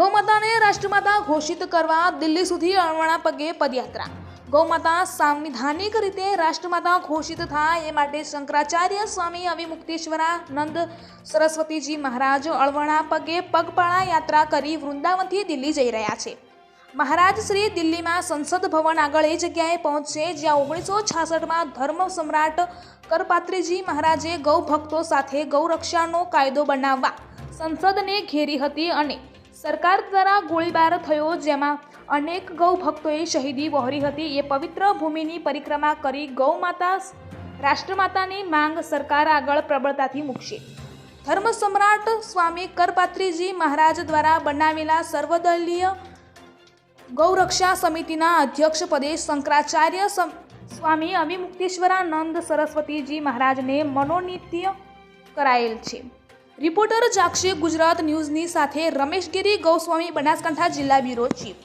ગૌમાતાને રાષ્ટ્રમાતા ઘોષિત કરવા દિલ્હી સુધી અણવણા પગે પદયાત્રા। ગૌમાતા સાંવિધાનિક રીતે રાષ્ટ્રમાતા ઘોષિત થાય એ માટે શંકરાચાર્ય સ્વામી અવિમુક્તેશ્વરાનંદ સરસ્વતીજી મહારાજ અણવણા પગે પગપાળા યાત્રા કરી વૃંદાવનથી દિલ્હી જઈ રહ્યા છે। મહારાજ શ્રી દિલ્હીમાં સંસદ ભવન આગળ એ જગ્યાએ પહોંચશે જ્યાં 1966માં ધર્મ સમ્રાટ કરપાત્રીજી મહારાજે ગૌ ભક્તો સાથે ગૌરક્ષાનો કાયદો બનાવવા સંસદને ઘેરી હતી અને સરકાર દ્વારા ગોળીબાર થયો જેમાં અનેક ગૌ ભક્તોએ શહીદી વહોરી હતી। એ પવિત્ર ભૂમિની પરિક્રમા કરી ગૌ માતા રાષ્ટ્રમાતાની માંગ સરકાર આગળ પ્રબળતાથી મૂકશે। ધર્મ સમ્રાટ સ્વામી કરપાત્રીજી મહારાજ દ્વારા બનાવેલા સર્વદળીય ગૌરક્ષા સમિતિના અધ્યક્ષ પદે શંકરાચાર્ય સ્વામી અવિમુક્તેશ્વરાનંદ સરસ્વતીજી મહારાજને મનોનીત કરાયેલ છે। રિપોર્ટર જાક્ષી ગુજરાત ન્યૂઝની સાથે રમેશ ગીરી, ગૌસ્વામી, બનાસકાંઠા જિલ્લા બ્યુરો ચીફ।